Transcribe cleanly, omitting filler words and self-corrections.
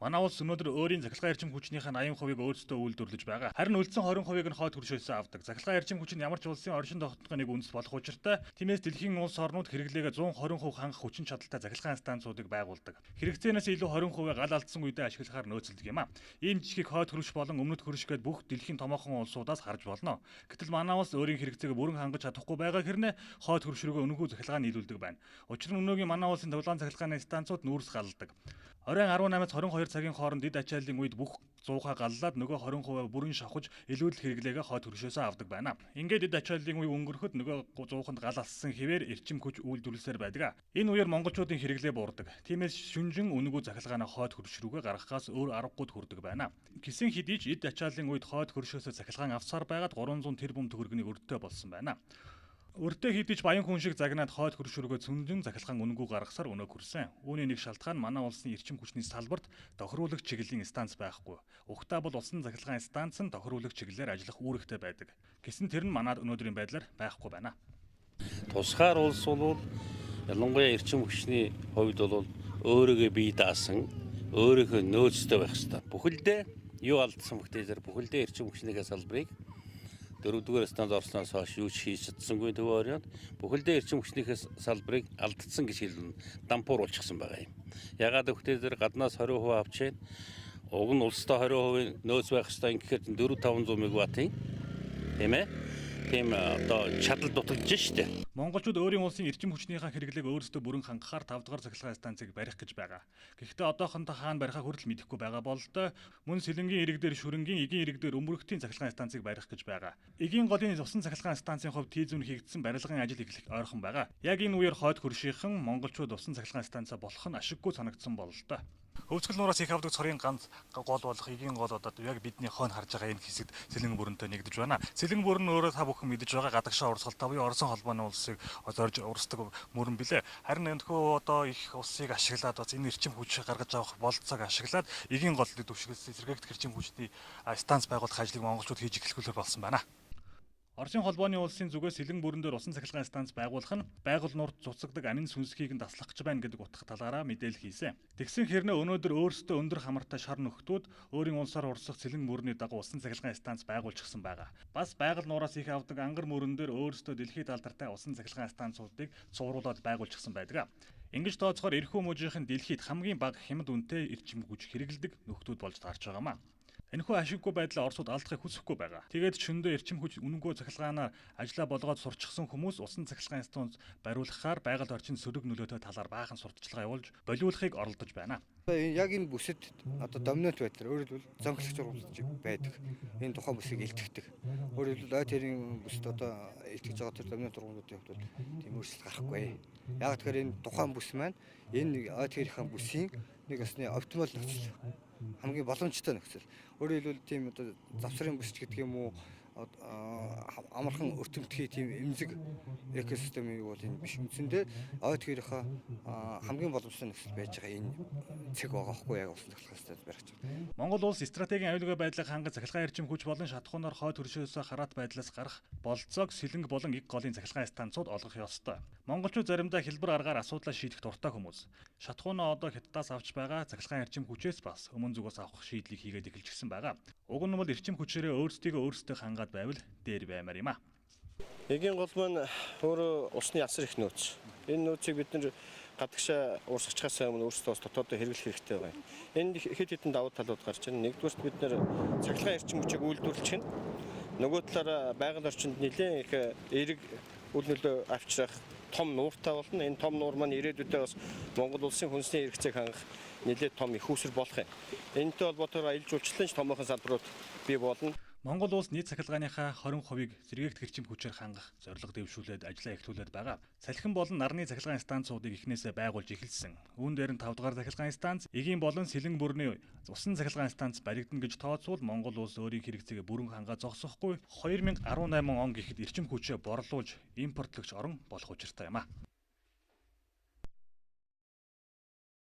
Манай улс өнөөдөр өөрийн цахилгаан эрчим хүчнийхээ 80%-ийг өөрсдөө үйлдвэрлэж байгаа. Харин үлдсэн 20%-ыг нь хойд хөршөөсөө авдаг. Цахилгаан эрчим хүч нь ямар ч улсын оршин тогтнохын нэг үндэс болох учиртай тиймээс дэлхийн улс орнууд хэрэглээгээ 120% хангах хүчин чадалтай цахилгаан станцуудыг байгуулдаг. Хэрэгцээнээс илүү 20% гал алдсан үедээ ашиглахаар нөөцлөдөг юм а. Ийм жишгийг хойд хөрш болон өмнөд хөрш гээд бүх дэлхийн томоохон улсуудаас харж болно. Гэтэл манай улс өөрийн хэрэгцээг бүрэн хангаж чадахгүй байгаа хэрнээ хойд хөрш рүүгээ үнэгүй цахилгаан нийлүүлдэг байна. Учир нь өнөөгийн манай улсын төвлөрөн цахилгааны станцууд нүүрс галладаг. Оройн 18-аас 22 цагийн хооронд дэд ачааллын үед бүх 100-аа галлаад нөгөө 20% бүрэн шавхаж илүүдэл хэрэглээгээ хойд хөршөөсөө авдаг байна. Ингээд дэд ачааллын үе өнгөрөхөд нөгөө 100-нд гал алсан хэвээр эрчим хүч үйлдвэрлэлээр байдаг. Энэ үеэр монголчуудын хэрэглээ буурдаг. Тиймээс шүнжин үнэгүй захилгаанаа хойд хөрш рүүгээ гаргахаас өөр аргагүйд хүрдэг байна. Гисэн хэдий ч дэд ачааллын үед хойд хөршөөсөө захилгаан авсаар байгаад 300 тэрбум төгрөгийн өртөө болсон байна. Өртөө хийдэж баян хүн шиг загнаад хойд хөрш рүүгээ цөндөн захилгаан үнэгүй гаргасаар өнөө хүрсэн. Үүний нэг шалтгаан манай улсын эрчим хүчний салбарт тохируулагч чиглэлийн станц байхгүй. Угтаа бол улсын захилгаан станц нь тохируулагч чиглэлээр ажиллах үүрэгтэй байдаг. Гэсэн тэр нь манад өнөөдрийн байдлаар байхгүй байна. Тусгаар улс бол ялангуяа эрчим хүчний хувьд бол өөрийгөө бие даасан, өөрийнхөө нөөцтэй байх хэрэгтэй. Бүхэлдээ юу алдсан бүтээлэр бүхэлдээ эрчим хүчнийхээ салбарыг 4-р станц орсноос хойш юу ч хийж чадсангүй төв оройд бүхэлдээ эрчим хүчнийхээ салбарыг алдсан гэж хэлнэ. Дампуур болчихсон байгаа юм. Ягаад гэвэл тэр гаднаас 20% авч байна. Уг нь улстай 20% нөөц байх ёстой гэхээр 4-500 мегаваттын тийм ээ. Тийм одоо чадал дутагдж штэ. Монголчууд өөрийн улсын эрчим хүчнийхээ хэрэглээг өөрсдөө бүрэн хангахаар 5-р цахилгаан станцыг барих гэж байгаа. Гэхдээ одоохондоо хаана барихаа хүртэл мэдэхгүй байгаа бололтой мөн Сэлэнгийн ирэг дээр шүрэнгийн эгийн ирэг дээр өмөрөгтийн цахилгаан станцыг барих гэж байгаа. Эгийн голын усан цахилгаан станцын хувьд тийзүүн хийгдсэн барилгын ажил эхлэх ойрхон байгаа. Яг энэ үеэр хойд хөршийнхэн монголчууд усан цахилгаан станцаа болох нь ашиггүй санагдсан бололтой. Хөвцгөл нураас их авдаг цорын ганц гол болох эгийн гол одоо яг бидний хойно харж байгаа энэ хэсэгт Сэлэнг бүрэнтэй нэгдэж байна. Сэлэнг бүрэн өөрөө та бүхэн мэдэж байгаа гадагшаа урсгалтай буюу Оросын холбооны улсыг зорж урсдаг мөрөн билээ. Харин энэхүү одоо их улсыг ашиглаад бас энэ эрчим хүч гаргаж авах болцоог ашиглаад эгийн голыг дэвшүүлсэн сэргээгдэх эрчим хүчний станц байгуулах ажлыг монголчууд хийж эхлэхүүлэр болсон байна. Оросын холбооны улсын зүгээс Сэлэнг бүрэн дээр усан цахилгаан станц байгуулах нь байгаль нурд цуцгдаг амин сүнсгийг нь таслах гэж байна гэдэг утга талаараа мэдээлэл хийсэн. Тэгсэн хэрнээ өнөөдөр өөрсдөө өндөр хамартай шар нөхдүүд өөрийн улсаар урсгах Сэлэнг мөрний дагуу усан цахилгаан станц байгуулчихсан байгаа. Бас байгаль нураас их авдаг ангар мөрөн дээр өөрсдөө дэлхийд алдартай усан цахилгаан станцуудыг цувруулад байгуулчихсан байдаг. Ингэж тооцохоор эрхүү мужийнхэн дэлхийд хамгийн бага хямд үнэтэй эрчим хүч хэрэгэлдэг нөхдүүд болж таарч байгаамаа. Энэхүү ашиггүй байдлаа Оросууд алдахыг хүсэхгүй байгаа. Тэгээд шөндөө эрчим хүч үнэгүй цахилгаанаар ажиллаа болгоод сурчсан хүмүүс усан цахилгаан станц бариулахаар байгаль орчин сөрөг нөлөөтэй талаар баахан сурталчилгаа явуулж болиулахыг оролдож байна. Яг энэ бүсэд одоо доминант байдлаар өөрөөр хэлбэл зонхлогч уралдаж байдаг. Энэ тухайн бүсийг илтгэдэг. Өөрөөр хэлбэл ОТР-ийн бүсэд одоо илтгэж байгаа тэр доминант ургамлуудын хувьд тийм өөрчлөлт гарахгүй. Яг тэгэхээр энэ тухайн бүс маань энэ ОТР-ийн бүсийн нэг осны оптимал нөхцөл хамгийн боломжтой нөхцөл. Өөрөөр хэлбэл тийм одоо завсрын бүсч гэдэг юм уу амархан өртөмтгий тийм эмзэг экосистем юу бол энэ биш үндсэндээ ОТГ-ийнхаа хамгийн боломжтой нөхцөл байж байгаа энэ цэг байгаа хгүй яг усан цахилгаан барих гэж байна. Монгол улс стратегийн аюулгүй байдлыг хангах цахилгаан эрчим хүч болон шатхуунаар хойд хөршөөсөө хараат байдлаас гарах болцоог Сэлэнг болон Иг голын цахилгаан станцууд олгох ёстой. Монголчууд заримдаа хэлбэр аргаар асуудлаа шийдэх дуртай хүмүүс. Шатхуунаа одоо Хятадаас авч байгаа цахилгаан эрчим хүчээс бас өмнө зүгээс авах шийдлийг хийгээд эхэлчихсэн байгаа. Уг нь бол эрчим хүчээрээ өөрсдөө хангаад байвал дээр баймаар юм а. Эгийн гол маань өөрөө усны асар их нөөц. Энэ нөөцийг бид нэр гадагшаа урсгачхаас өмнө өөрсдөө дотооддоо хэрэглэх хэрэгтэй байна. Энд хэд хэдэн давуу талууд гарч байна. Нэгдүгээрт бид нэр цахилгаан эрчим хүчийг үйлдвэрлэж байна. Нөгөө талаараа байгаль орчинд нэлээд их эерэг үл нөлөө авчрах том нууртай болно. Энэ том нуур маань ирээдүйдээ бас Монгол улсын хүнсний хэрэгцээг хангах нэлээд том их үүсвэр болох юм. Энэтэй холбоотойгоор аялал жуулчлалын томоохон салбарууд бий болно. Монгол улс нийт цахилгааныхаа 20%-ийг сэргээгдэх эрчим хүчээр хангах зорилго дэвшүүлээд ажиллаа эхлүүлээд байгаа. Салхин болон нарны цахилгаан станцуудыг эхнээсээ байгуулж эхэлсэн. Үүн дээр нь 5-р цахилгаан станц, Эгийн болон Сэлэнг бүрний усан цахилгаан станц баригдана гэж тооцвол Монгол улс өөрийн хэрэгцээг бүрэн хангаа зогсохгүй 2018 он гэхэд эрчим хүчээ борлуулж импортлогч орон болох учиртай юм а.